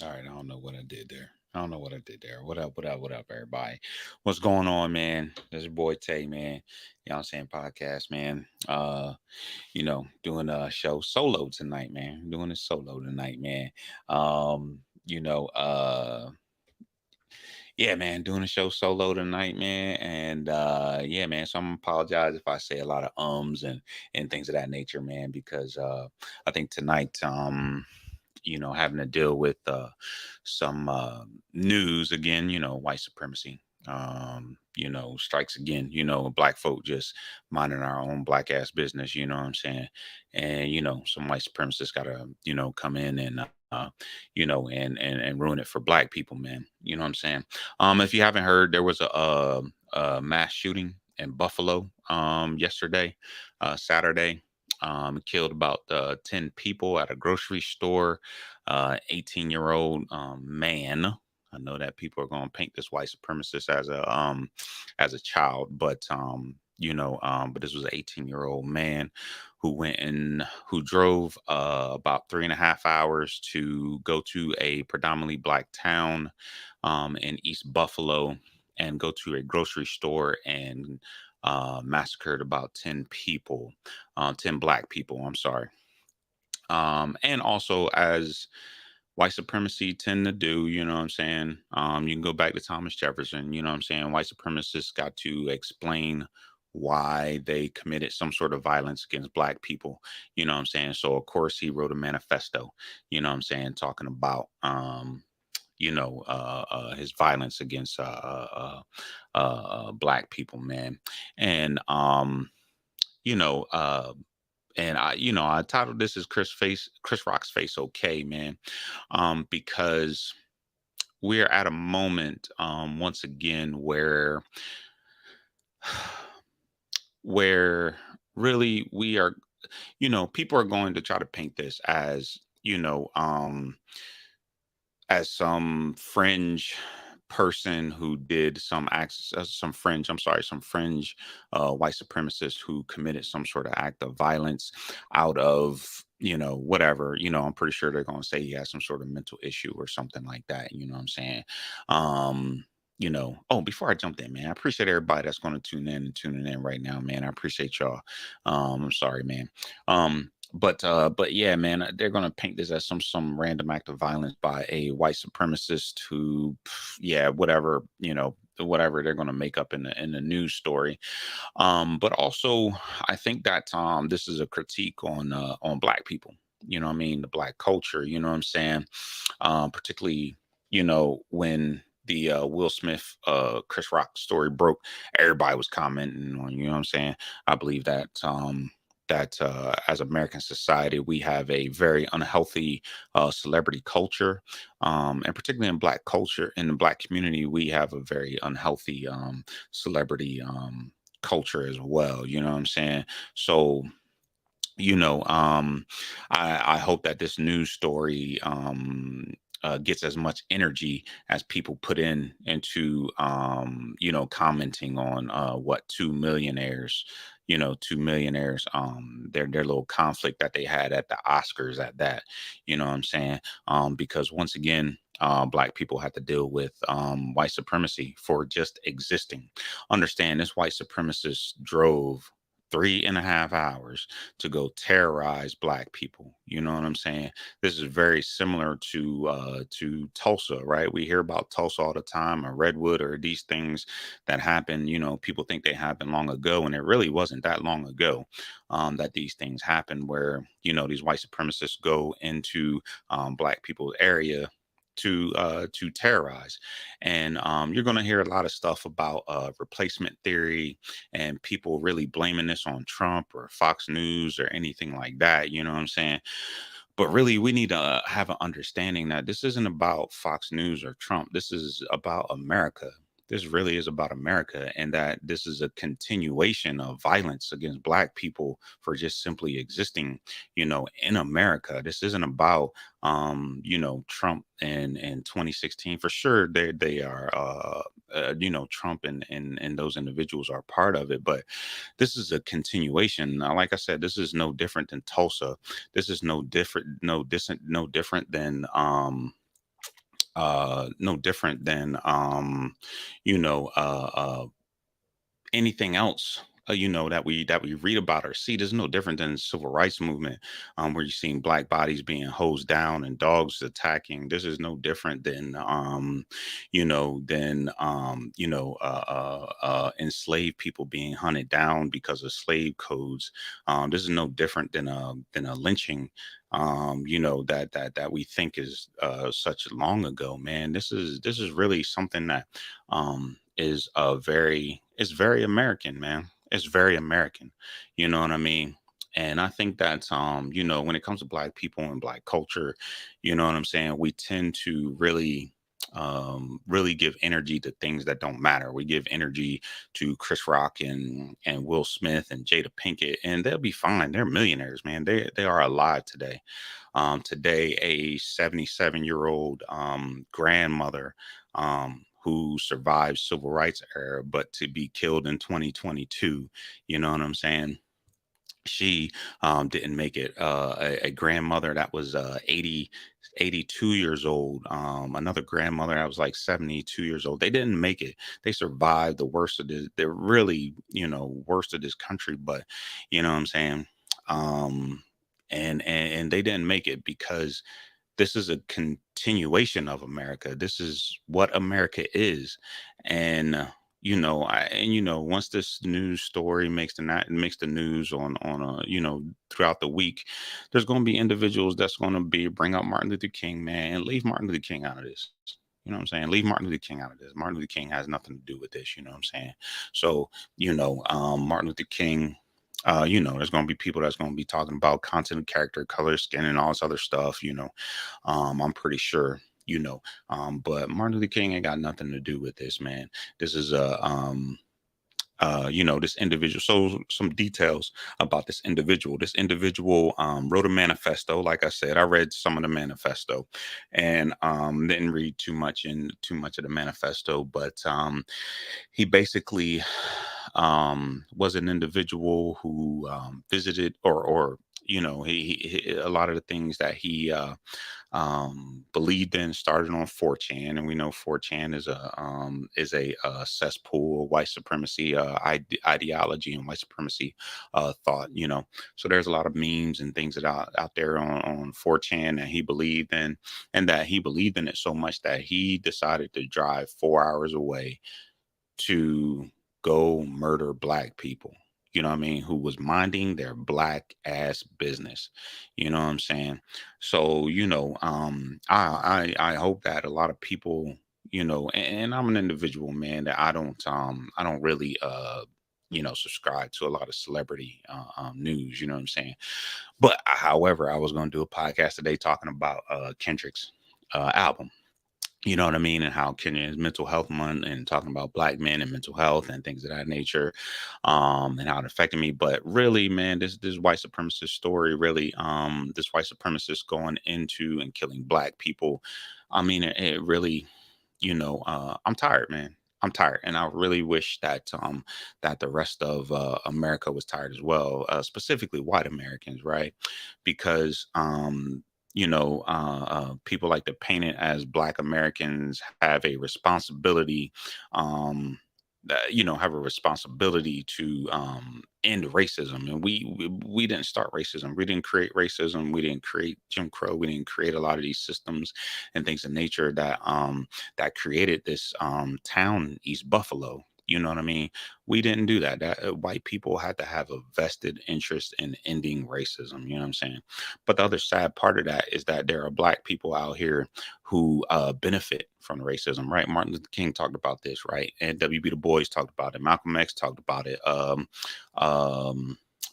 All right, I don't know what I did there. I don't know what I did there. What up, what up, what up, everybody? What's going on, man? This is your boy Tay, man. You know what I'm saying? Podcast, man. Doing a show solo tonight, man. Doing a solo tonight, man. Um, you know, uh yeah, man, doing a show solo tonight, man. And yeah, man. So I'm gonna apologize if I say a lot of ums and things of that nature, man, because I think tonight having to deal with some news again, white supremacy, strikes again, black folk just minding our own black ass business, you know what I'm saying? And, some white supremacists got to, come in and, and ruin it for black people, man. You know what I'm saying? If you haven't heard, there was a mass shooting in Buffalo yesterday, Saturday. Killed about 10 people at a grocery store. 18-year-old man. I know that people are going to paint this white supremacist as a child, but this was an 18-year-old man who drove about 3.5 hours to go to a predominantly black town in East Buffalo and go to a grocery store and massacred about 10 people, 10 black people. I'm sorry. And also, as white supremacy tend to do, you know what I'm saying? You can go back to Thomas Jefferson, you know what I'm saying? White supremacists got to explain why they committed some sort of violence against black people, you know what I'm saying? So of course he wrote a manifesto, you know what I'm saying, talking about his violence against black people, man. And you know, uh I titled this as Chris Rock's face okay, man. Because we're at a moment once again where really we are, people are going to try to paint this as, as some fringe person who did some acts, some fringe white supremacist who committed some sort of act of violence out of, whatever, I'm pretty sure they're going to say he has some sort of mental issue or something like that. You know what I'm saying? Oh, before I jump in, man, I appreciate everybody that's going to tune in and tuning in right now, man. I appreciate y'all. I'm sorry, man. But yeah, man, they're gonna paint this as some random act of violence by a white supremacist who, yeah, whatever, whatever they're gonna make up in the news story. But also, I think that this is a critique on black people. You know what I mean? The black culture. You know what I'm saying? Particularly, when the Will Smith Chris Rock story broke, everybody was commenting on. You know what I'm saying? I believe that as American society, we have a very unhealthy celebrity culture, and particularly in Black culture, in the Black community, we have a very unhealthy celebrity culture as well. You know what I'm saying? So, you know, um, I hope that this news story gets as much energy as people put into commenting on what two millionaires their little conflict that they had at the Oscars at that, you know what I'm saying? Because once again, black people have to deal with white supremacy for just existing. Understand this white supremacist drove 3.5 hours to go terrorize black people. You know what I'm saying? This is very similar to Tulsa, right? We hear about Tulsa all the time, or Redwood, or these things that happen. People think they happened long ago, and it really wasn't that long ago that these things happen. Where these white supremacists go into black people's area to terrorize. And you're going to hear a lot of stuff about replacement theory and people really blaming this on Trump or Fox News or anything like that. You know what I'm saying? But really, we need to have an understanding that this isn't about Fox News or Trump. This is about America. This really is about America, and that this is a continuation of violence against Black people for just simply existing, in America. This isn't about, Trump in 2016. For sure, they are, Trump and those individuals are part of it, but this is a continuation. Now, like I said, this is no different than Tulsa. This is no different than no different than you know, anything else, that we read about or see. There's no different than the civil rights movement, where you're seeing black bodies being hosed down and dogs attacking. This is no different than enslaved people being hunted down because of slave codes. This is no different than a lynching, that we think is such long ago. Man, this is really something that is very American, man. It's very American. You know what I mean? And I think that's when it comes to black people and black culture, you know what I'm saying, we tend to really give energy to things that don't matter. We give energy to Chris Rock and Will Smith and Jada Pinkett, and they'll be fine. They're millionaires, man. They are alive today. Today, a 77-year-old grandmother, who survived civil rights era, but to be killed in 2022. You know what I'm saying? She didn't make it. A grandmother that was 82 years old. Another grandmother that was like 72 years old. They didn't make it. They survived the worst of this. They're really, worst of this country. But you know what I'm saying? And they didn't make it because this is a continuation of America. This is what America is. And once this news story makes the news on throughout the week, there's going to be individuals that's going to be bring up Martin Luther King, man, and leave Martin Luther King out of this. You know what I'm saying? Leave Martin Luther King out of this. Martin Luther King has nothing to do with this. You know what I'm saying? So, Martin Luther King, there's going to be people that's going to be talking about content, character, color, skin, and all this other stuff. I'm pretty sure. But Martin Luther King ain't got nothing to do with this, man. This is this individual. So some details about this individual. This individual wrote a manifesto. Like I said, I read some of the manifesto, and didn't read too much of the manifesto. But he basically was an individual who visited or a lot of the things that he believed in started on 4chan, and we know 4chan is a cesspool of white supremacy ideology and white supremacy thought. So there's a lot of memes and things that are out there on 4chan that he believed in, and that he believed in it so much that he decided to drive 4 hours away to go murder black people. You know what I mean? Who was minding their black ass business. You know what I'm saying? So, I hope that a lot of people, and I'm an individual, man, that I don't really subscribe to a lot of celebrity news, you know what I'm saying? But however, I was gonna do a podcast today talking about Kendrick's album. You know what I mean? And how Kenya is mental health month, and talking about black men and mental health and things of that nature, and how it affected me. But really, man, this white supremacist story, really, this white supremacist going into and killing black people. I mean, it really, I'm tired, man. I'm tired, and I really wish that the rest of America was tired as well, specifically white Americans, right? Because people like to paint it as black Americans have a responsibility, um, have a responsibility to end racism. And we didn't start racism. We didn't create racism. We didn't create Jim Crow. We didn't create a lot of these systems and things of nature that created this town, East Buffalo. You know what I mean? We didn't do that. That white people had to have a vested interest in ending racism. You know what I'm saying? But the other sad part of that is that there are black people out here who benefit from racism, right? Martin Luther King talked about this, right? And W.B. Du Bois talked about it. Malcolm X talked about it. Um,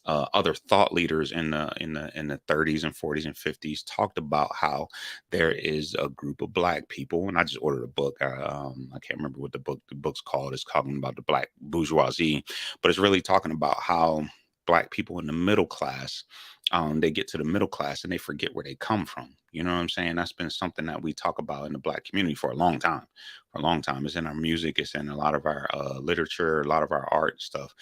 other thought leaders in the 30s and 40s and 50s talked about how there is a group of black people, and I just ordered a book. I can't remember what the book's called. It's talking about the black bourgeoisie, but it's really talking about how black people in the middle class, they get to the middle class and they forget where they come from. You know what I'm saying? That's been something that we talk about in the black community for a long time. For a long time. It's in our music, it's in a lot of our literature, a lot of our art stuff.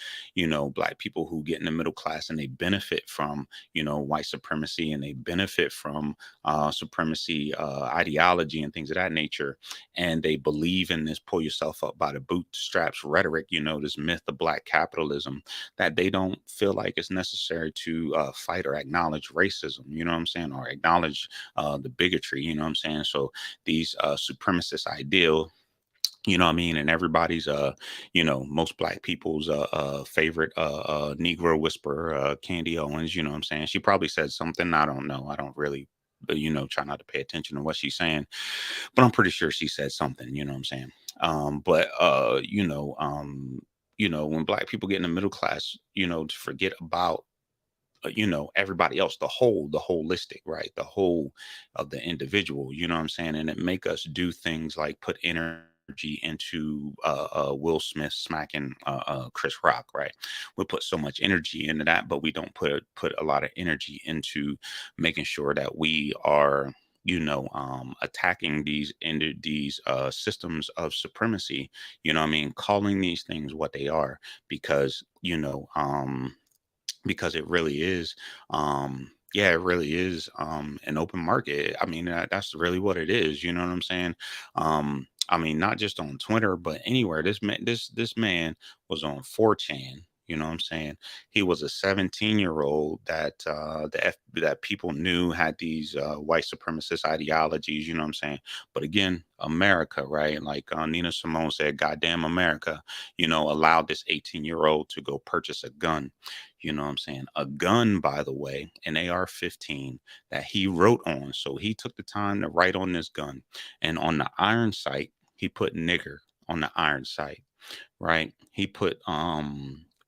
Black people who get in the middle class and they benefit from, white supremacy, and they benefit from supremacy ideology and things of that nature. And they believe in this pull yourself up by the bootstraps rhetoric, this myth of black capitalism, that they don't feel like it's necessary to fight or acknowledge racism, you know what I'm saying, or acknowledge the bigotry, you know what I'm saying. So these supremacist ideal, what I mean, and everybody's most black people's favorite Negro whisperer, Candy Owens, you know what I'm saying. She probably said something, I don't know, I don't really try not to pay attention to what she's saying, but I'm pretty sure she said something, you know what I'm saying. But when black people get in the middle class, to forget about everybody else, the holistic, right, the whole of the individual, you know what I'm saying. And it make us do things like put energy into Will Smith smacking Chris Rock, right. We put so much energy into that, but we don't put a lot of energy into making sure that we are attacking these systems of supremacy, you know what I mean, calling these things what they are, because because it really is, yeah, it really is an open market. I mean, that's really what it is, you know what I'm saying. I mean, not just on Twitter but anywhere. This man was on 4chan, you know what I'm saying. He was a 17-year-old that that people knew had these white supremacist ideologies, you know what I'm saying. But again, America, right, like Nina Simone said, goddamn America, allowed this 18-year-old to go purchase a gun. You know what I'm saying? A gun, by the way, an AR-15 that he wrote on. So he took the time to write on this gun. And on the iron sight, he put nigger on the iron sight, right? He put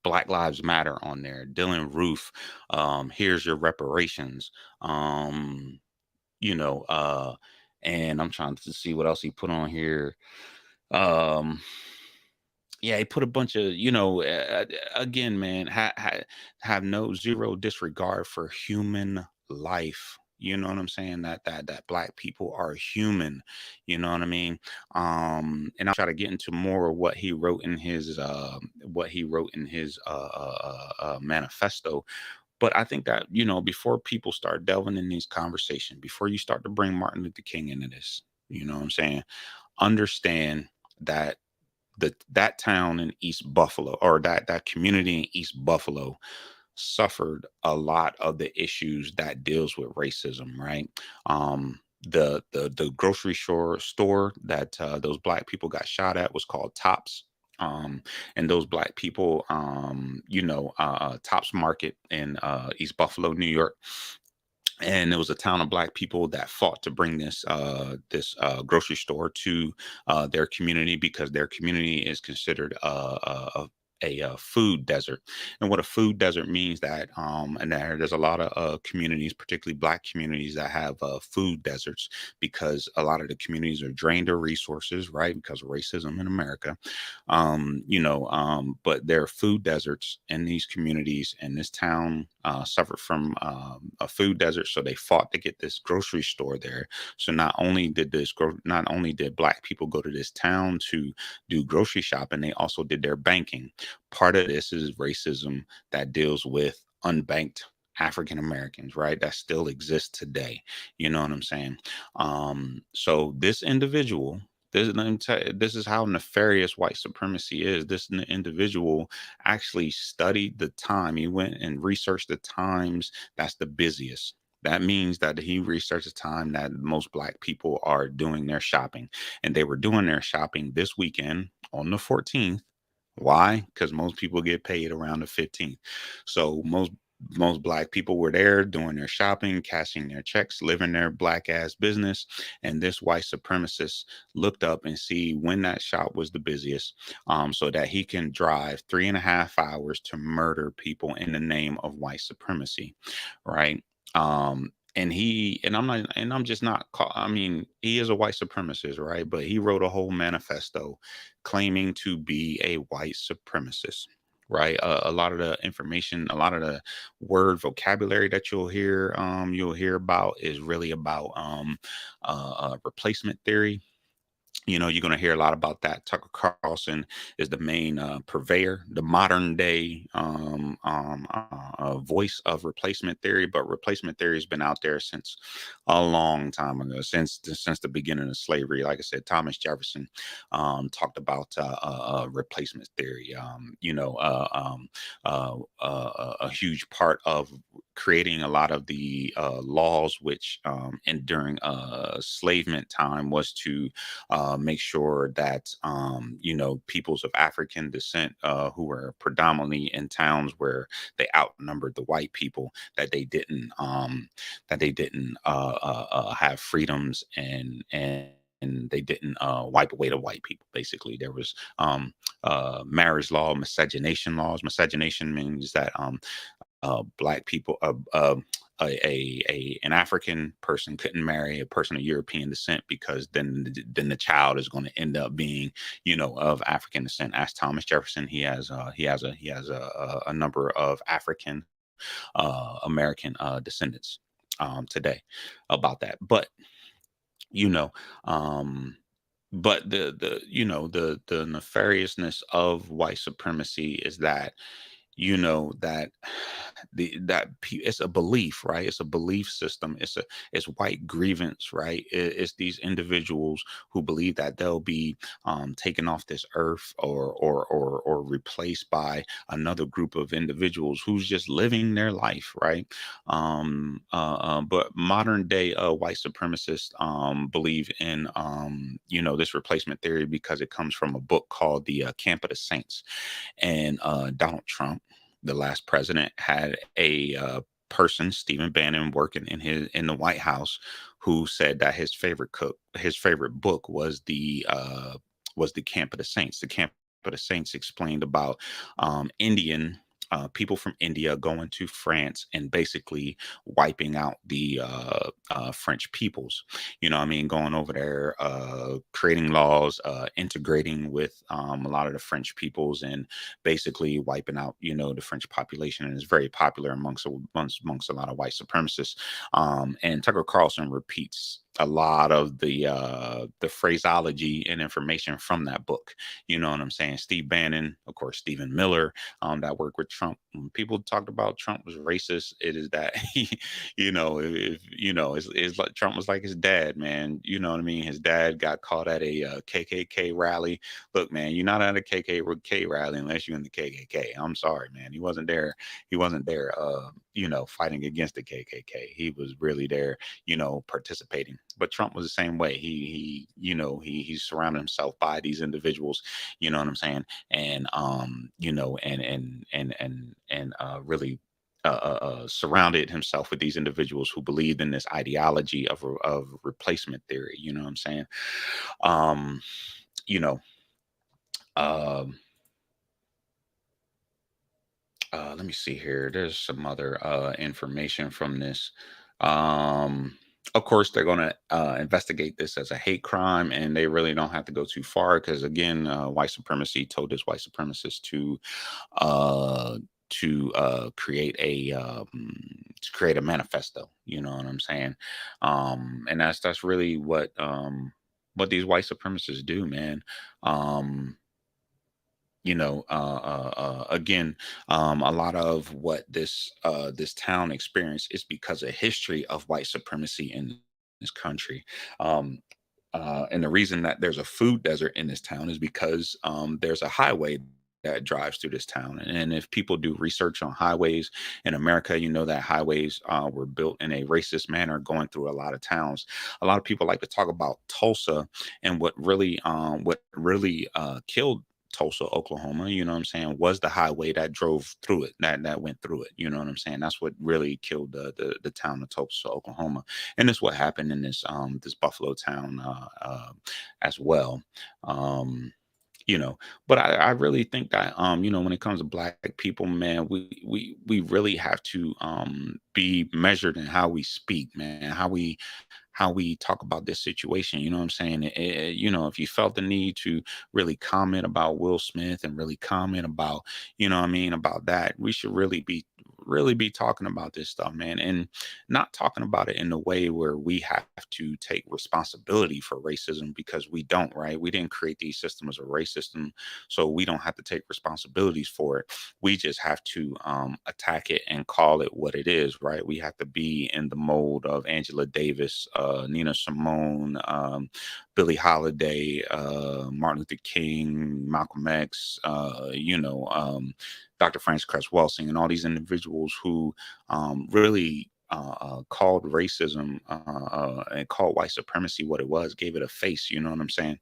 Black Lives Matter on there. Dylan Roof, here's your reparations. Um, you know, uh, and I'm trying to see what else he put on here. Um, yeah, he put a bunch of, again, man, have no zero disregard for human life. You know what I'm saying? That black people are human. You know what I mean? And I'll try to get into more of what he wrote in his manifesto. But I think that, before people start delving in these conversations, before you start to bring Martin Luther King into this, you know what I'm saying? Understand that that town in East Buffalo, or that community in East Buffalo, suffered a lot of the issues that deals with racism, right? The grocery store that those black people got shot at was called Tops. And those black people, Tops Market in East Buffalo, New York, and it was a town of black people that fought to bring this grocery store to their community, because their community is considered a food desert. And what a food desert means, that and there's a lot of communities, particularly black communities, that have food deserts, because a lot of the communities are drained of resources, right, because of racism in America. But there are food deserts in these communities, and this town suffered from a food desert, so they fought to get this grocery store there. So not only did black people go to this town to do grocery shopping, they also did their banking. Part of this is racism that deals with unbanked African Americans, right? That still exists today. You know what I'm saying? So this individual, let me tell you, this is how nefarious white supremacy is. This individual actually studied the time. He went and researched the times that's the busiest. That means that he researched the time that most black people are doing their shopping. And they were doing their shopping this weekend on the 14th. Why? Because most people get paid around the 15th. So most black people were there doing their shopping, cashing their checks, living their black ass business. And this white supremacist looked up and see when that shop was the busiest, so that he can drive 3.5 hours to murder people in the name of white supremacy, right? I'm just not I mean, he is a white supremacist, right? But he wrote a whole manifesto claiming to be a white supremacist, right? A lot of the information, a lot of the word vocabulary that you'll hear about is really about replacement theory. You're going to hear a lot about that. Tucker Carlson is the main purveyor, the modern day voice of replacement theory. But replacement theory has been out there since a long time ago, since the beginning of slavery. Like I said, Thomas Jefferson talked about replacement theory. A huge part of creating a lot of the laws, which and during enslavement time was to make sure that peoples of African descent who were predominantly in towns where they outnumbered the white people, that they didn't have freedoms, and they didn't wipe away the white people. Basically, there was marriage law, miscegenation laws. Miscegenation means that black people, an African person couldn't marry a person of European descent, because then the child is going to end up being, of African descent. As Thomas Jefferson, he has a number of African American descendants today about that. You know, um, but the nefariousness of white supremacy is that that it's a belief, right? It's a belief system. It's white grievance, right? It's these individuals who believe that they'll be taken off this earth, or replaced by another group of individuals who's just living their life, right? But modern day white supremacists believe in this replacement theory because it comes from a book called The Camp of the Saints. And Donald Trump, the last president, had a person, Stephen Bannon, working in the White House, who said that his favorite book was the Camp of the Saints. The Camp of the Saints explained about Indian. People from India going to France and basically wiping out the French peoples. What I mean, going over there, creating laws, integrating with a lot of the French peoples, and basically wiping out, the French population. And it's very popular amongst a lot of white supremacists. And Tucker Carlson repeats a lot of the phraseology and information from that book. You know what I'm saying? Steve Bannon, of course, Stephen Miller, that worked with Trump. When people talked about Trump was racist, it is that he, if it's like Trump was like his dad, man. You know what I mean? His dad got caught at a KKK rally. Look, man, you're not at a KKK rally unless you're in the KKK. I'm sorry, man. He wasn't there. He wasn't there. Fighting against the KKK. He was really there, participating. But Trump was the same way. He surrounded himself by these individuals. You know what I'm saying? And really surrounded himself with these individuals who believed in this ideology of replacement theory. You know what I'm saying? Um, you know, um, Let me see here. There's some other information from this. Um, of course, they're going to investigate this as a hate crime, and they really don't have to go too far because, again, white supremacy told this white supremacist uh, to create a manifesto. You know what I'm saying? And that's really what these white supremacists do, man. Um, again, a lot of what this town experienced is because of history of white supremacy in this country. um and the reason that there's a food desert in this town is because there's a highway that drives through this town. And if people do research on highways in America, you know that highways were built in a racist manner going through a lot of towns. A lot of people like to talk about Tulsa, and what really killed Tulsa, Oklahoma, you know what I'm saying, was the highway that drove through it, that went through it. You know what I'm saying? That's what really killed the town of Tulsa, Oklahoma. And this what happened in this Buffalo town as well. Um, you know, but I really think that when it comes to black people, man, we really have to be measured in how we speak, man, we talk about this situation. You know what I'm saying? If you felt the need to really comment about Will Smith and really comment about, what I mean, about that, we should really be talking about this stuff, man, and not talking about it in a way where we have to take responsibility for racism, because we don't, right? We didn't create these systems of race system, so we don't have to take responsibilities for it. We just have to attack it and call it what it is, right? We have to be in the mold of Angela Davis, Nina Simone, Billie Holiday, Martin Luther King, Malcolm X, Dr. Francis Cress Welsing, and all these individuals who really called racism and called white supremacy what it was, gave it a face. You know what I'm saying?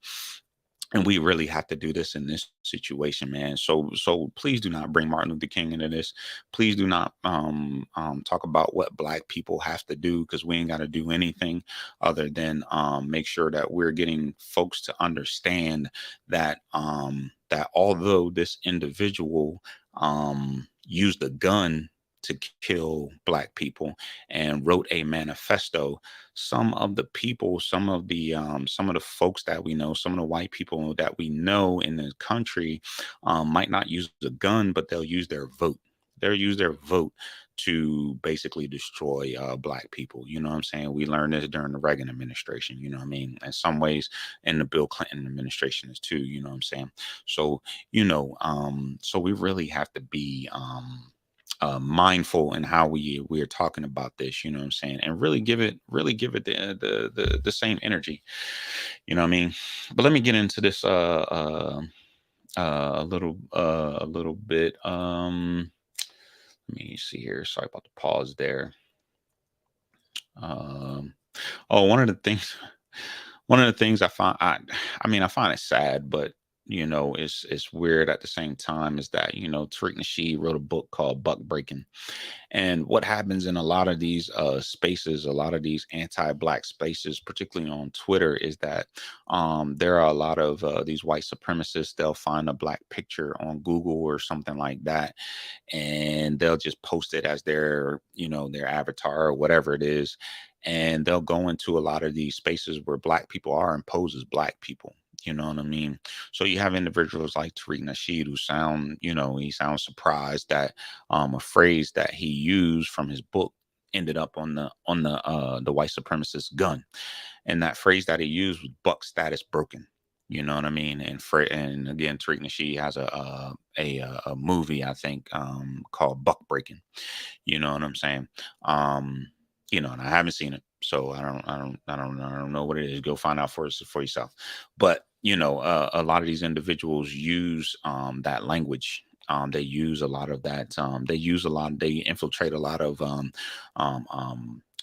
And we really have to do this in this situation, man. So please do not bring Martin Luther King into this. Please do not talk about what Black people have to do, because we ain't got to do anything other than make sure that we're getting folks to understand that that although this individual used a gun to kill Black people and wrote a manifesto, some of the people, some of the folks that we know, some of the white people that we know in the country might not use a gun, but they'll use their vote. They'll use their vote to basically destroy Black people. You know what I'm saying? We learned this during the Reagan administration. You know what I mean? In some ways, in the Bill Clinton administration is too. You know what I'm saying? So so we really have to be mindful in how we are talking about this, you know what I'm saying, and really give it the same energy, you know what I mean. But let me get into this a little bit. Let me see here. Sorry about the pause there. Um, oh, one of the things I find it sad, but it's weird at the same time, is that Tariq Nasheed wrote a book called Buck Breaking. And what happens in a lot of these spaces, a lot of these anti-Black spaces, particularly on Twitter, is that there are a lot of these white supremacists. They'll find a Black picture on Google or something like that, and they'll just post it as their avatar or whatever it is. And they'll go into a lot of these spaces where Black people are and pose as Black people. You know what I mean? So you have individuals like Tariq Nasheed who he sounds surprised that a phrase that he used from his book ended up on the white supremacist gun, and that phrase that he used was "buck status broken." You know what I mean? And again, Tariq Nasheed has a movie, I think, called Buck Breaking. You know what I'm saying? Um, and I haven't seen it, so I don't know what it is. Go find out for yourself. But a lot of these individuals use that language. They use a lot of that. They infiltrate a lot of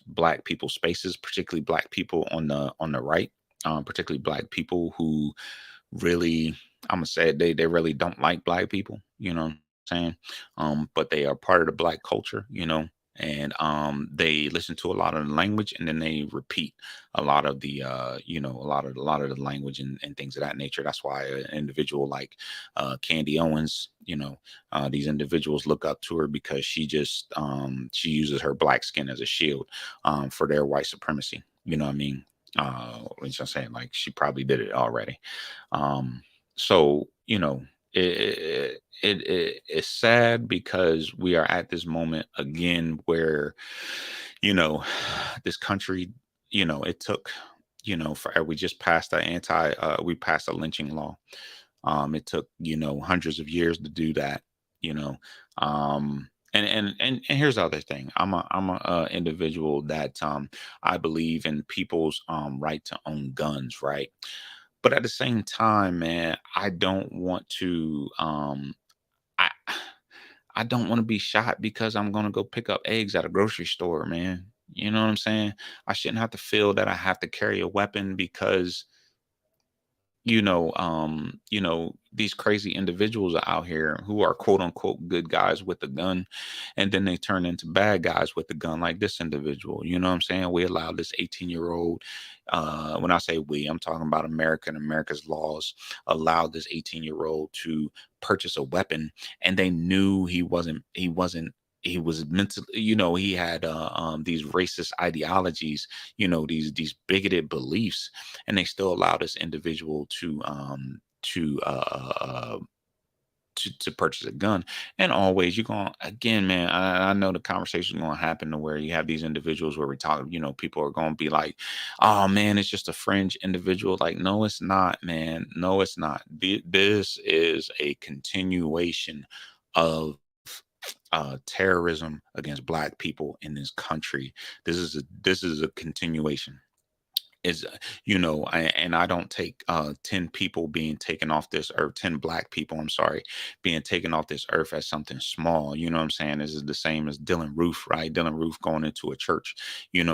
Black people spaces, particularly Black people on the right, particularly Black people who really, I'm gonna say it, they really don't like Black people. You know what I'm saying? But they are part of the Black culture. And they listen to a lot of the language, and then they repeat a lot of the a lot of the language and things of that nature. That's why an individual like Candy Owens, these individuals look up to her, because she uses her Black skin as a shield for their white supremacy. You know what I mean? Which I'm saying, like, she probably did it already. So it's sad, because we are at this moment again where you know this country, it took forever. We just passed we passed a lynching law. It took hundreds of years to do that. you know and here's the other thing. I'm a individual that I believe in people's right to own guns, right? But at the same time, man, I I don't want to be shot because I'm gonna go pick up eggs at a grocery store, man. You know what I'm saying? I shouldn't have to feel that I have to carry a weapon because these crazy individuals are out here who are quote unquote good guys with a gun, and then they turn into bad guys with the gun, like this individual. You know what I'm saying? We allowed this 18-year-old, when I say we, I'm talking about America, and America's laws allowed this 18-year-old to purchase a weapon, and they knew he wasn't he was mentally, he had these racist ideologies, these bigoted beliefs, and they still allow this individual to purchase a gun. And always you're going again, man. I know the conversation is going to happen to where you have these individuals where we talk, people are going to be like, oh man, it's just a fringe individual. Like, no, it's not, man. No, it's not. This is a continuation of terrorism against black people in this country. This is a continuation. Is and I don't take 10 people being taken off this earth, 10 black people, I'm sorry, being taken off this earth as something small. You know what I'm saying? This is the same as Dylan Roof, right? Dylan Roof going into a church,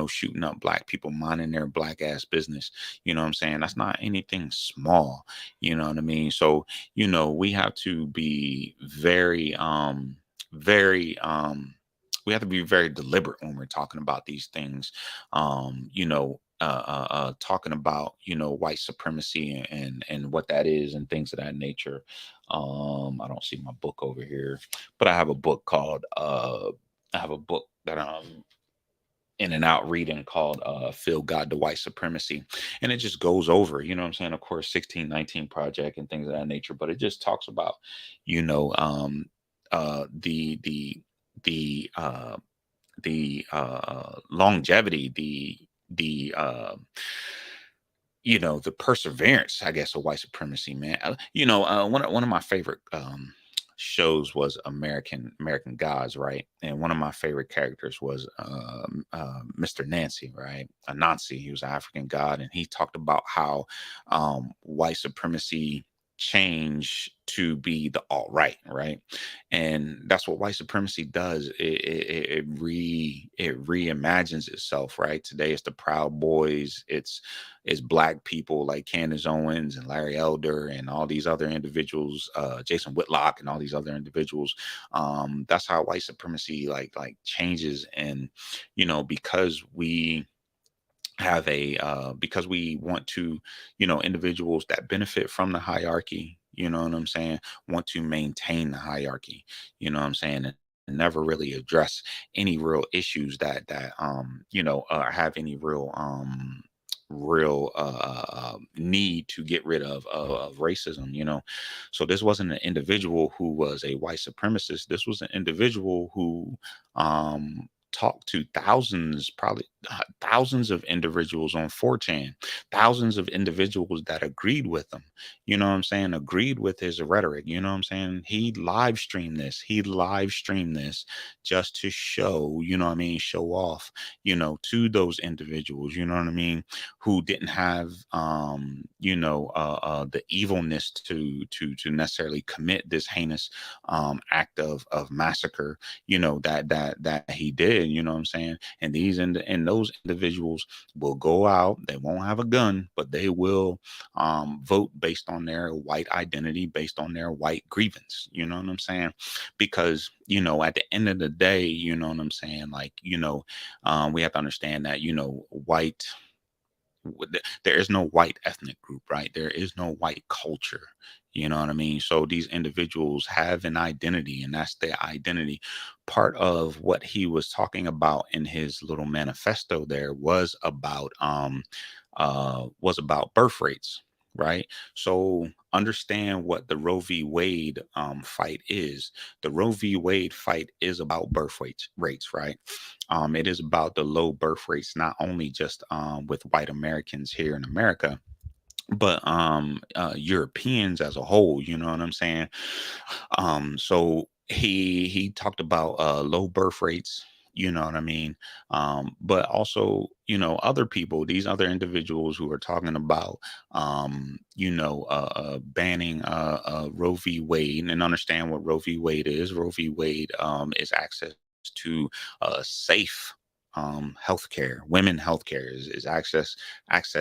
shooting up black people, minding their black ass business. You know what I'm saying? That's not anything small. You know what I mean? So we have to be very we have to be very deliberate when we're talking about these things. Talking about white supremacy and what that is and things of that nature. I don't see my book over here, but I have a book that I'm in and out reading called Phil God to White Supremacy. And it just goes over, what I'm saying, of course, 1619 Project and things of that nature, but it just talks about, you know, um the longevity, the perseverance, I guess, of white supremacy, man. One of my favorite shows was American Gods, right? And one of my favorite characters was Mr. Nancy, right? Anansi. He was an African god, and he talked about how white supremacy change to be the alt right, right? And that's what white supremacy does. It reimagines itself, right? Today it's the Proud Boys. It's black people like Candace Owens and Larry Elder and all these other individuals, Jason Whitlock and all these other individuals. That's how white supremacy like changes. And because we have because we want to, individuals that benefit from the hierarchy, you know what I'm saying, want to maintain the hierarchy, you know what I'm saying, and never really address any real issues that have any real need to get rid of racism. So this wasn't an individual who was a white supremacist. This was an individual who talked to thousands, probably thousands of individuals on 4chan, thousands of individuals that agreed with him, you know what I'm saying, agreed with his rhetoric, you know what I'm saying. He live streamed this just to show, what I mean, show off, to those individuals, you know what I mean, who didn't have the evilness to necessarily commit this heinous act of massacre, that he did, you know what I'm saying. And those individuals will go out, they won't have a gun, but they will vote based on their white identity, based on their white grievance, you know what I'm saying. Because at the end of the day, you know what I'm saying, like, we have to understand that there is no white ethnic group, right? There is no white culture. You know what I mean? So these individuals have an identity, and that's their identity. Part of what he was talking about in his little manifesto there was about birth rates, right? So understand what the Roe v. Wade fight is. The Roe v. Wade fight is about birth rates, right? It is about the low birth rates, not only just with white Americans here in America, but Europeans as a whole. You know what I'm saying? So he talked about low birth rates. You know what I mean? But also, other people, these other individuals who are talking about, banning Roe v. Wade, and understand what Roe v. Wade is. Roe v. Wade is access to safe healthcare. Women healthcare is access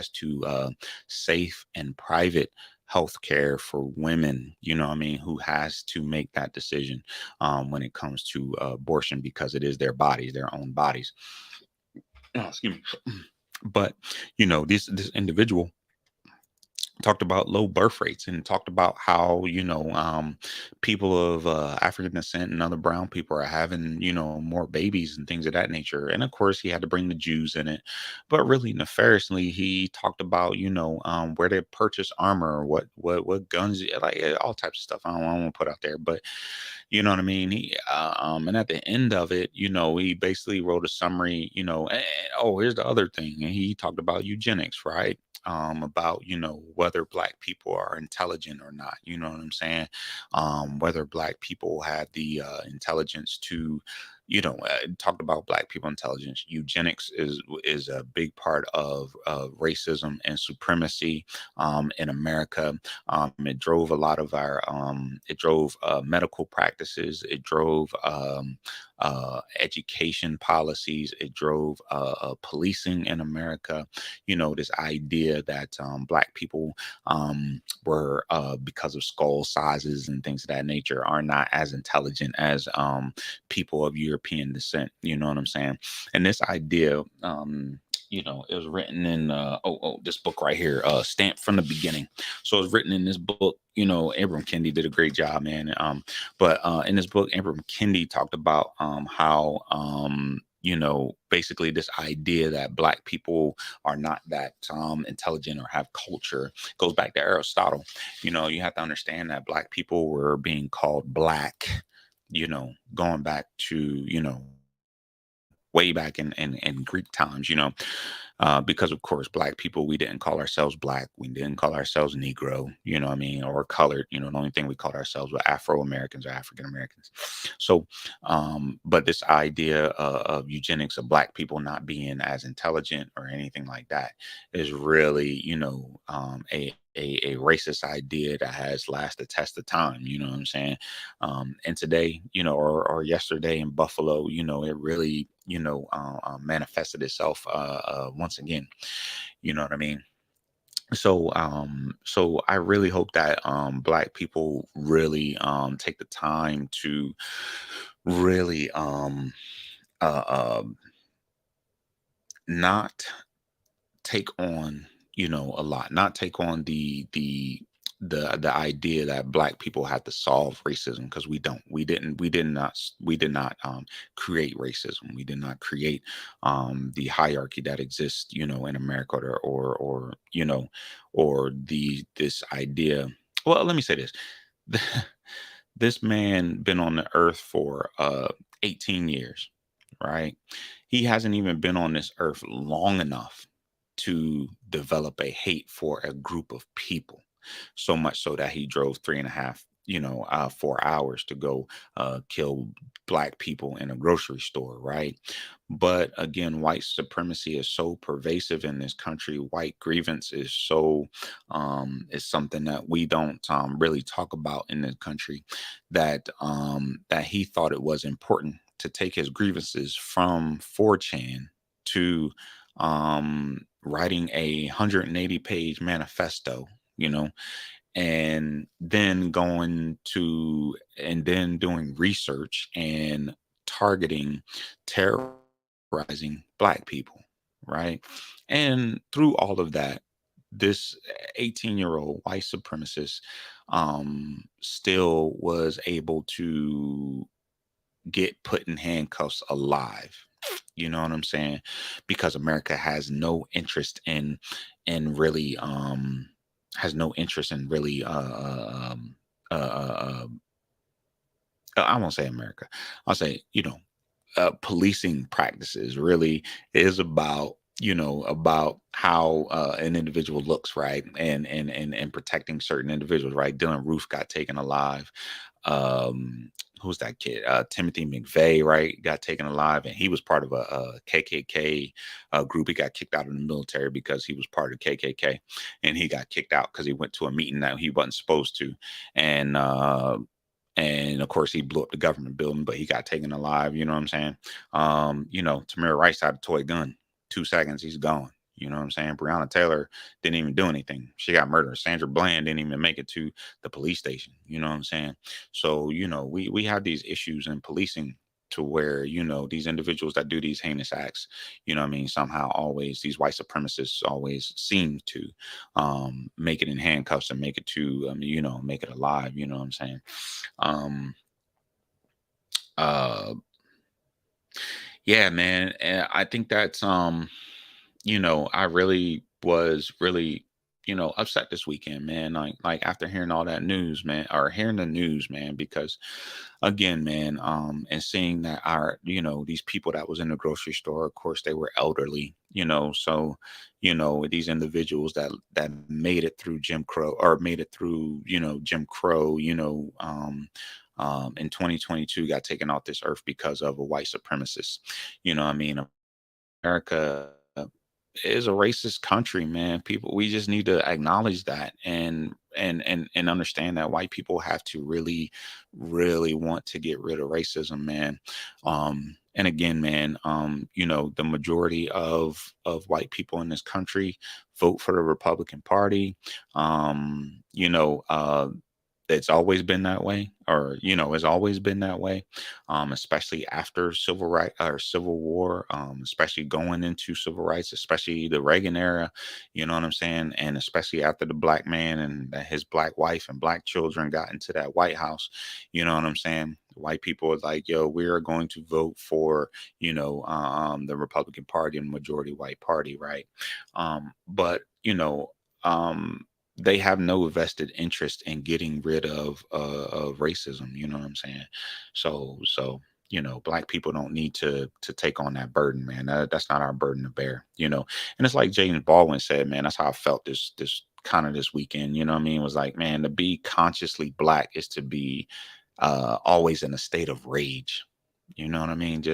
to safe and private healthcare for women, you know what I mean, who has to make that decision when it comes to abortion, because it is their bodies, their own bodies. Oh, excuse me. But this individual talked about low birth rates and talked about how people of African descent and other brown people are having more babies and things of that nature. And of course he had to bring the Jews in it, but really nefariously he talked about where they purchase armor, what guns, like all types of stuff. I don't want to put out there, but you know what I mean? And at the end of it, he basically wrote a summary, oh, here's the other thing. And he talked about eugenics, right? About, whether black people are intelligent or not. You know what I'm saying? Whether black people have the intelligence to, talked about black people intelligence. Eugenics is a big part of racism and supremacy in America. It drove a lot of it drove medical practices. It drove education policies. It drove policing in America. This idea that black people were, because of skull sizes and things of that nature, are not as intelligent as people of European descent. You know what I'm saying? And this idea, it was written in this book right here, Stamped from the Beginning. So it's written in this book. Abram Kendi did a great job, man. But in this book, Abram Kendi talked about how basically this idea that black people are not that intelligent or have culture goes back to Aristotle. You have to understand that black people were being called black, going back to, way back in Greek times, because of course, black people, we didn't call ourselves black. We didn't call ourselves Negro, you know what I mean? Or colored, the only thing we called ourselves were Afro-Americans or African Americans. So, but this idea of eugenics, of black people not being as intelligent or anything like that, is really, a racist idea that has lasted the test of time. You know what I'm saying? And today, or yesterday in Buffalo, it really, manifested itself once again. You know what I mean? So I really hope that black people really take the time to really not take on a lot, not take on the idea that black people have to solve racism, because we did not create racism. We did not create the hierarchy that exists in America, or this idea. Well, let me say this. This man been on the earth for 18 years, right? He hasn't even been on this earth long enough to develop a hate for a group of people. So much so that he drove 3.5, 4 hours to go kill black people in a grocery store, right? But again, white supremacy is so pervasive in this country. White grievance is something that we don't really talk about in this country. That he thought it was important to take his grievances from 4chan to writing a 180-page manifesto, you know, and then doing research and targeting, terrorizing black people, right? And through all of that, this 18-year-old white supremacist still was able to get put in handcuffs alive. You know what I'm saying? Because America has no interest in really has no interest in really I won't say America. I'll say, policing practices really is about about how an individual looks, right? And protecting certain individuals, right? Dylan Roof got taken alive. Who's that kid? Timothy McVeigh, right? Got taken alive, and he was part of a KKK group. He got kicked out of the military because he was part of KKK, and he got kicked out because he went to a meeting that he wasn't supposed to. And and of course he blew up the government building, but he got taken alive. You know what I'm saying? Tamir Rice had a toy gun. 2 seconds, he's gone. You know what I'm saying? Breonna Taylor didn't even do anything. She got murdered. Sandra Bland didn't even make it to the police station. You know what I'm saying? So, we have these issues in policing to where, these individuals that do these heinous acts, somehow always these white supremacists always seem to make it in handcuffs and make it to, make it alive. You know what I'm saying? Um, uh, yeah, man. And I think that's, I really was really, upset this weekend, man. Like after hearing all that news, man, or hearing the news, man, because again, man, and seeing that these people that was in the grocery store, of course, they were elderly, so, these individuals that made it through Jim Crow or made it through, Jim Crow, in 2022 got taken off this earth because of a white supremacist. What I mean? America is a racist country, man. People, we just need to acknowledge that and understand that white people have to really, really want to get rid of racism, man. And again, man, the majority of white people in this country vote for the Republican Party. It's always been that way, or it's always been that way, especially after civil right or civil war, especially going into civil rights, especially the Reagan era. You know what I'm saying? And especially after the black man and his black wife and black children got into that White House. You know what I'm saying? White people are like, yo, we are going to vote for the Republican Party and majority white party, right? But they have no vested interest in getting rid of racism. You know what I'm saying? So black people don't need to take on that burden, man. That's not our burden to bear. And it's like James Baldwin said, man. That's how I felt this kind of this weekend. You know what I mean? It was like, man, to be consciously black is to be always in a state of rage. You know what I mean?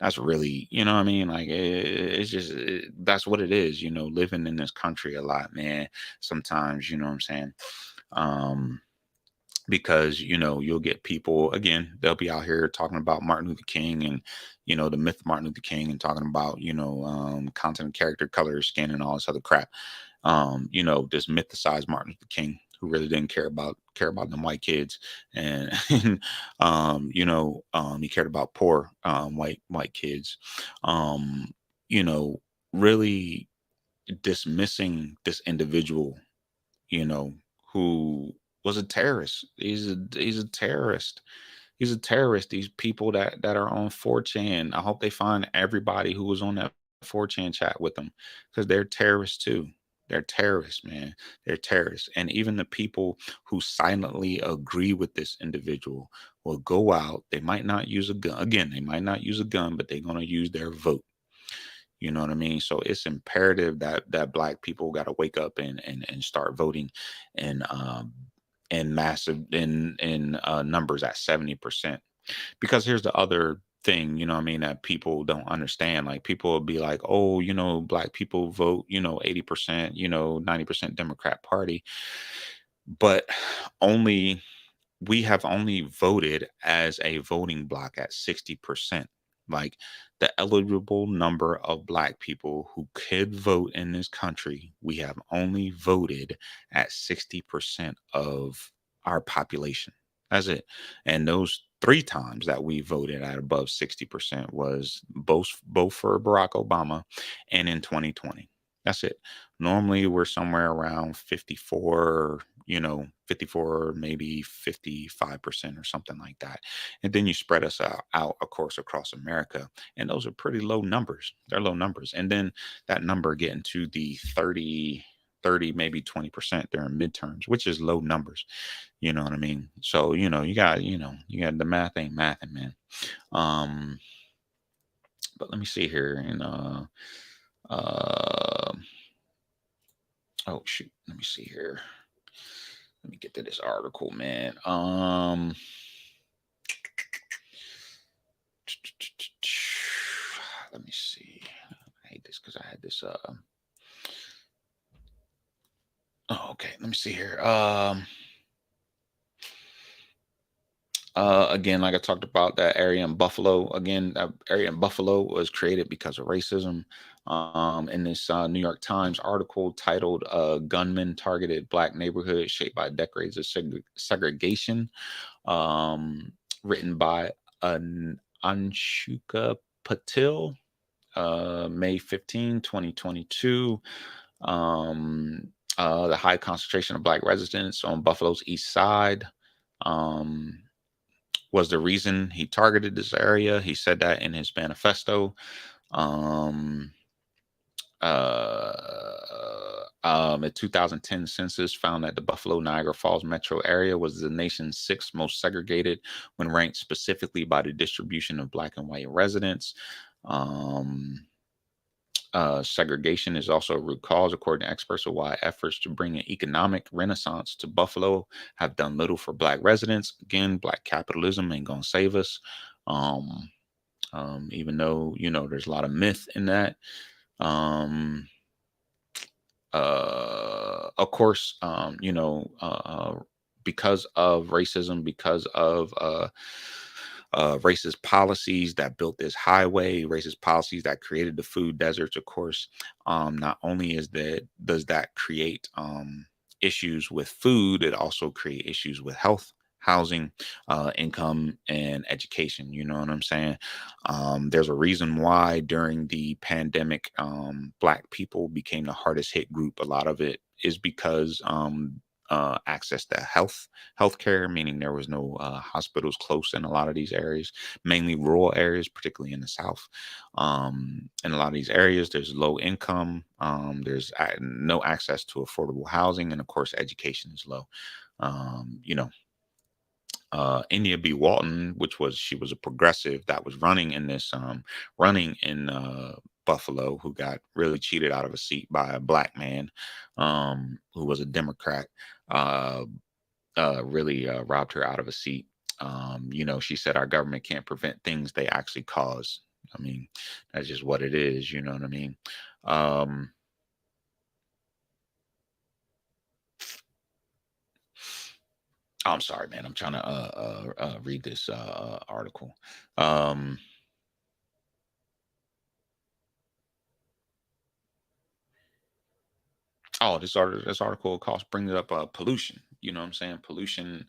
That's really, you know what I mean? Like it's just that's what it is. Living in this country a lot, man. Sometimes, you know what I'm saying? Um, because you'll get people again. They'll be out here talking about Martin Luther King and the myth of Martin Luther King and talking about content, character, color, skin, and all this other crap. Just mythicize Martin Luther King, who really didn't care about them white kids, and he cared about poor white kids. Um, you know, really dismissing this individual, you know, who was a terrorist. He's a terrorist. He's a terrorist. These people that are on 4chan, I hope they find everybody who was on that 4chan chat with them, because they're terrorists too. They're terrorists, man. They're terrorists. And even the people who silently agree with this individual will go out. They might not use a gun. Again, they might not use a gun, but they're going to use their vote. You know what I mean? So it's imperative that black people got to wake up and start voting in massive in numbers at 70%. Because here's the other thing, what I mean, that people don't understand. Like people will be like, oh, black people vote, 80%, 90% Democrat Party, but only we have only voted as a voting block at 60%. Like the eligible number of black people who could vote in this country, we have only voted at 60% of our population. That's it. And those three times that we voted at above 60% was both for Barack Obama and in 2020. That's it. Normally we're somewhere around 54, 54, maybe 55% or something like that. And then you spread us out, of course, across America. And those are pretty low numbers. They're low numbers. And then that number getting to the 30, maybe 20% during midterms, which is low numbers. You know what I mean? So, you got the math ain't mathing, man. Um, but let me see here. And uh oh shoot, let me see here. Let me get to this article, man. Let me see. I hate this because I had this. Oh, okay. Let me see here. Again, like I talked about that area in Buffalo. Again, that area in Buffalo was created because of racism. In this New York Times article titled "Gunmen Targeted Black Neighborhood Shaped by Decades of Segregation," written by Anshuka Patil, May 15, 2022. Um, the high concentration of black residents on Buffalo's east side um, was the reason he targeted this area. He said that in his manifesto. Um, a 2010 census found that the Buffalo Niagara Falls metro area was the nation's sixth most segregated when ranked specifically by the distribution of black and white residents. Um, Segregation is also a root cause, according to experts, of why efforts to bring an economic renaissance to Buffalo have done little for black residents. Again, black capitalism ain't gonna save us. Um, Even though there's a lot of myth in that. Um, of course, because of racism, because of racist policies that built this highway, racist policies that created the food deserts. Of course, not only does that create issues with food, it also create issues with health, housing, income, and education. You know what I'm saying? There's a reason why during the pandemic, Black people became the hardest hit group. A lot of it is because access to healthcare, meaning there was no hospitals close in a lot of these areas, mainly rural areas, particularly in the South. In a lot of these areas, there's low income, there's no access to affordable housing, and of course, education is low. You know, India B. Walton, she was a progressive that was running in Buffalo, who got really cheated out of a seat by a black man, who was a Democrat. Uh, really robbed her out of a seat. She said our government can't prevent things they actually cause. I mean, that's just what it is. You know what I mean? Um, I'm sorry, man. I'm trying to read this article. Um, Oh, this article cost brings up pollution. You know what I'm saying? Pollution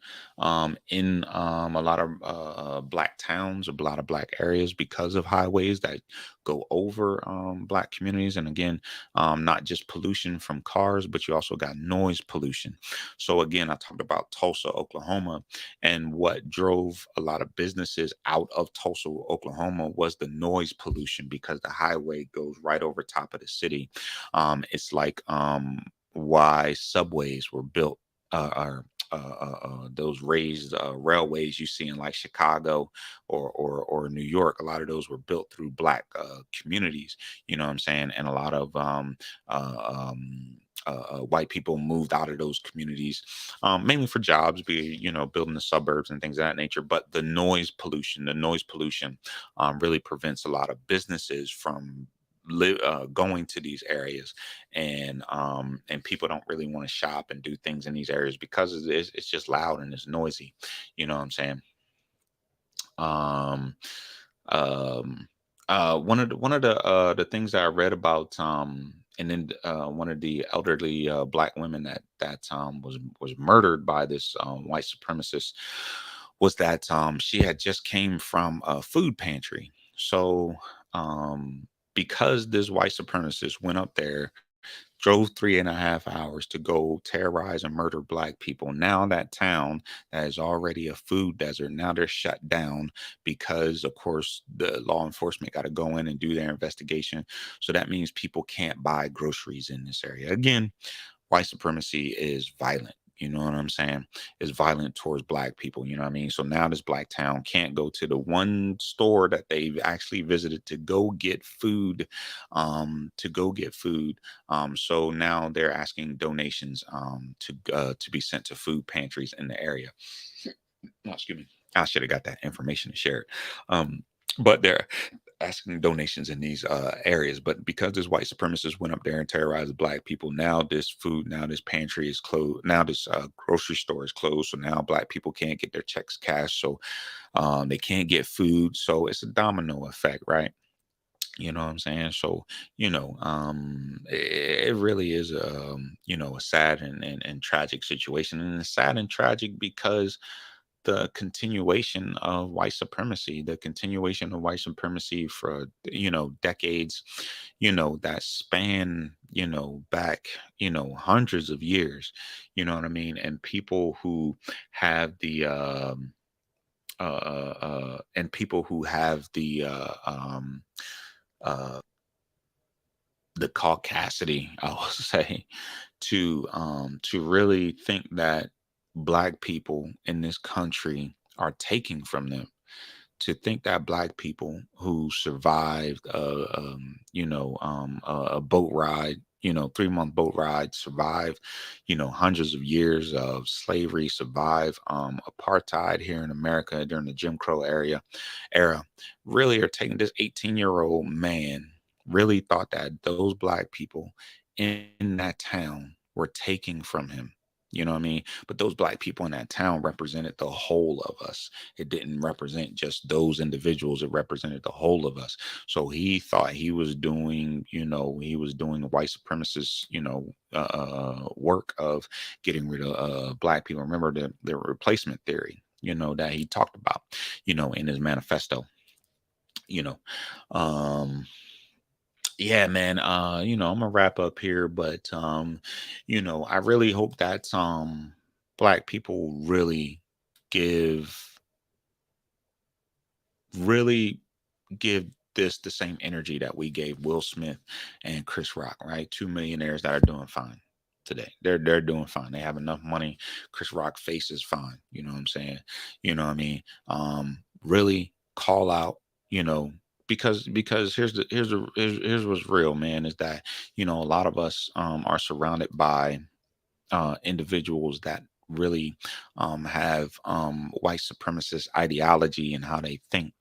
in a lot of black towns, a lot of black areas because of highways that go over black communities. And again, not just pollution from cars, but you also got noise pollution. So again, I talked about Tulsa, Oklahoma, and what drove a lot of businesses out of Tulsa, Oklahoma was the noise pollution because the highway goes right over top of the city. It's like why subways were built, or those raised railways you see in like Chicago or New York. A lot of those were built through black communities. You know what I'm saying? And a lot of white people moved out of those communities, mainly for jobs, building the suburbs and things of that nature. But the noise pollution really prevents a lot of businesses from going to these areas, and people don't really want to shop and do things in these areas because it's just loud and it's noisy. You know what I'm saying? um one of the things that I read about, and then one of the elderly black women that was murdered by this white supremacist, was that she had just came from a food pantry. So because this white supremacist went up there, drove 3.5 hours to go terrorize and murder black people. Now that town that is already a food desert, now they're shut down because, of course, the law enforcement got to go in and do their investigation. So that means people can't buy groceries in this area. Again, white supremacy is violent. You know what I'm saying? It's violent towards black people. You know what I mean? So now this black town can't go to the one store that they've actually visited to go get food. So now they're asking donations to be sent to food pantries in the area. Oh, excuse me. I should have got that information to share it. But they're asking donations in these areas. But because this white supremacist went up there and terrorized black people, now this pantry is closed. Now this grocery store is closed. So now black people can't get their checks cashed. So they can't get food. So it's a domino effect, right? You know what I'm saying? So, it really is, a sad and tragic situation. And it's sad and tragic because the continuation of white supremacy, the continuation of white supremacy for, decades, that span, back, hundreds of years, you know what I mean? And people who have uh, the caucasity, I will say, to really think that black people in this country are taking from them, to think that black people who survived a boat ride, 3-month boat ride, survived, hundreds of years of slavery, survived apartheid here in America during the Jim Crow era, really are taking this 18-year-old man, really thought that those black people in that town were taking from him. You know what I mean? But those black people in that town represented the whole of us. It didn't represent just those individuals. It represented the whole of us. So he thought he was doing white supremacist, work of getting rid of black people. Remember the replacement theory, that he talked about, in his manifesto, you know. Um, yeah, man. I'm gonna wrap up here, but I really hope that black people give really give this the same energy that we gave Will Smith and Chris Rock, right? Two millionaires that are doing fine today. They're doing fine. They have enough money. Chris Rock face is fine. You know what I'm saying? You know what I mean? Really call out, you know, because here's what's real, man, is that a lot of us are surrounded by individuals that really have white supremacist ideology and how they think,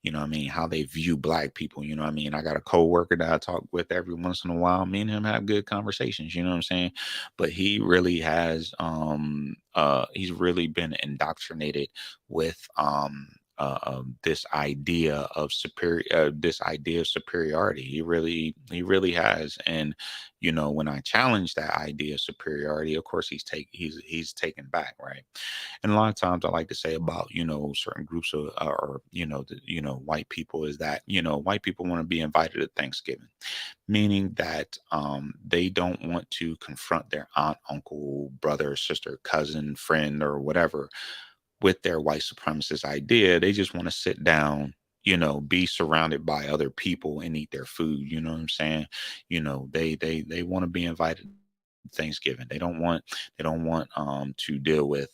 what I mean, how they view black people, you know what I mean. I got a coworker that I talk with every once in a while. Me and him have good conversations, you know what I'm saying. But he really has he's really been indoctrinated with this idea of superiority. He really has. And when I challenge that idea of superiority, of course he's taken back, right? And a lot of times I like to say about certain groups of or white people is that white people want to be invited to Thanksgiving, meaning that they don't want to confront their aunt, uncle, brother, sister, cousin, friend, or whatever with their white supremacist idea. They just want to sit down, be surrounded by other people and eat their food. You know what I'm saying? They want to be invited to Thanksgiving. They don't want to deal with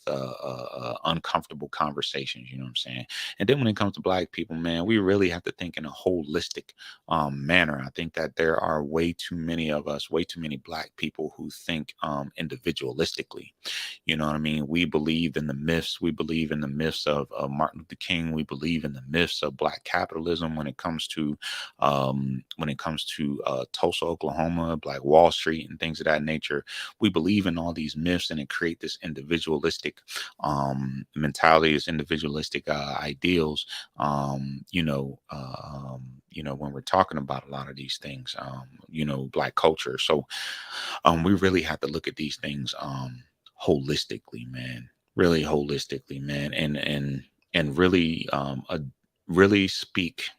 uncomfortable conversations. You know what I'm saying? And then when it comes to black people, man, we really have to think in a holistic manner. I think that there are way too many of us, way too many black people who think individualistically. You know what I mean? We believe in the myths. We believe in the myths of Martin Luther King. We believe in the myths of black capitalism when it comes to Tulsa, Oklahoma, Black Wall Street, and things of that nature. We believe in all these myths, and it create this individualistic mentality, this individualistic ideals. When we're talking about a lot of these things, black culture. So we really have to look at these things holistically, man. Really holistically, man, and really speak.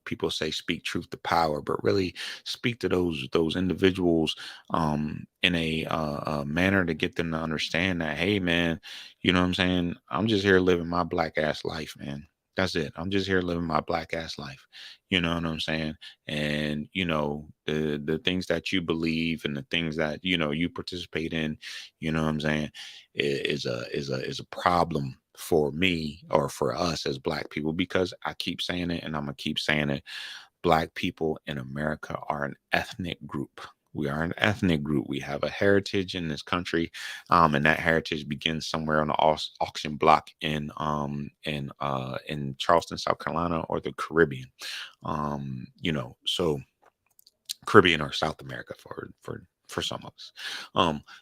People say speak truth to power, but really speak to those individuals in a manner to get them to understand that, hey, man, you know what I'm saying, I'm just here living my black ass life, man. That's it. I'm just here living my black ass life. You know what I'm saying? And the things that you believe and the things that you participate in, you know what I'm saying, is a problem for me or for us as black people, because I keep saying it and I'm gonna keep saying it. Black people in America are an ethnic group. We are an ethnic group. We have a heritage in this country, and that heritage begins somewhere on the auction block in Charleston, South Carolina, or the Caribbean. So Caribbean or South America for some of us.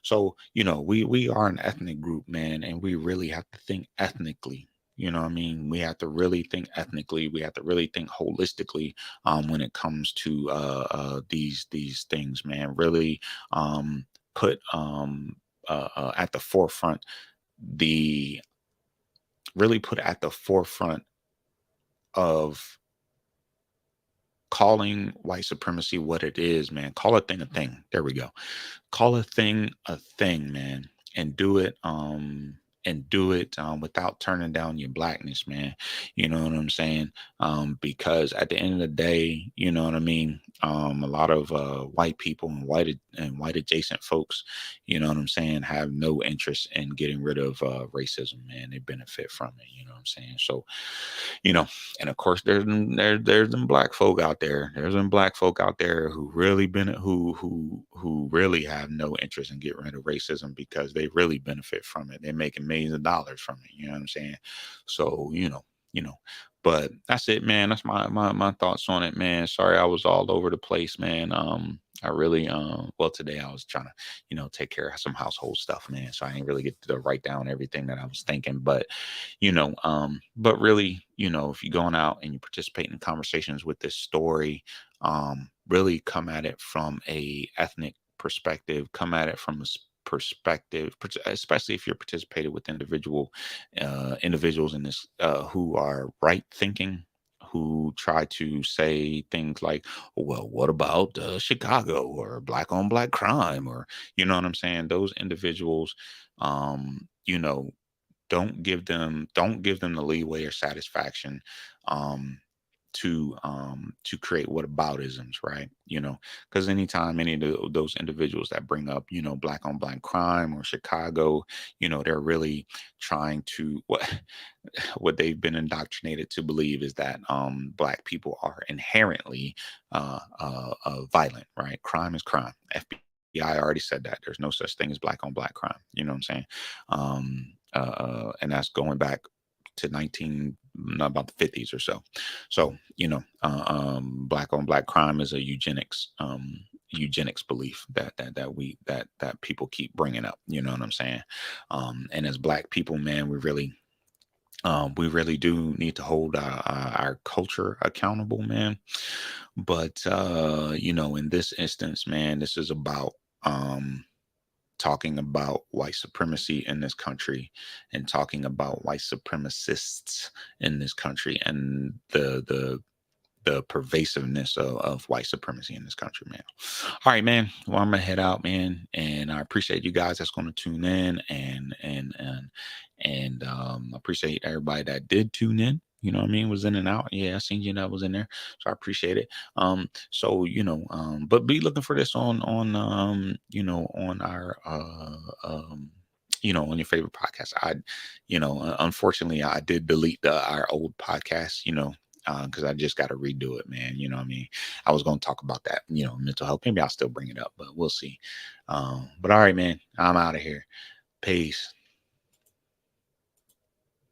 So we are an ethnic group, man, and we really have to think ethnically. You know what I mean? We have to really think ethnically. We have to really think holistically when it comes to these things, man. Really put at the forefront the really put at the forefront of calling white supremacy what it is, man. Call a thing a thing. There we go. Call a thing, man, and do it without turning down your blackness, man. You know what I'm saying? Because at the end of the day, you know what I mean. A lot of white people and white adjacent folks, you know what I'm saying, have no interest in getting rid of racism, man. They benefit from it. You know what I'm saying? So, you know, and of course there's them black folk out there. There's them black folk out there who really who really have no interest in getting rid of racism because they really benefit from it. They're making millions of dollars from it. You know what I'm saying? So, you know. But that's it, man. That's my thoughts on it, man. Sorry I was all over the place, man. I really well today I was trying to, take care of some household stuff, man. So I didn't really get to write down everything that I was thinking. But but really, if you're going out and you participate in conversations with this story, really come at it from a ethnic perspective, come at it from a perspective, especially if you're participating with individuals in this who are right thinking, who try to say things like, well, what about Chicago or black on black crime, or you know what I'm saying? Those individuals, you know, don't give them the leeway or satisfaction um to create whataboutisms, right? Because anytime any of those individuals that bring up, black on black crime or Chicago, they're really trying to what they've been indoctrinated to believe is that black people are inherently violent, right? Crime is crime. FBI already said that there's no such thing as black on black crime. You know what I'm saying? And that's going back to 19 not about the 50s or so. So black on black crime is a eugenics belief that people keep bringing up. You know what I'm saying? And as black people, man, we really do need to hold our culture accountable, man. But in this instance, man, this is about talking about white supremacy in this country and talking about white supremacists in this country and the pervasiveness of white supremacy in this country, man. All right, man. Well, I'm gonna head out, man, and I appreciate you guys that's going to tune in, and appreciate everybody that did tune in. You know what I mean? Was in and out. Yeah, I seen you that was in there, so I appreciate it. So but be looking for this on our on your favorite podcast. Unfortunately, I did delete our old podcast. Because I just got to redo it, man. You know what I mean? I was going to talk about that, mental health. Maybe I'll still bring it up, but we'll see. But all right, man, I'm out of here. Peace.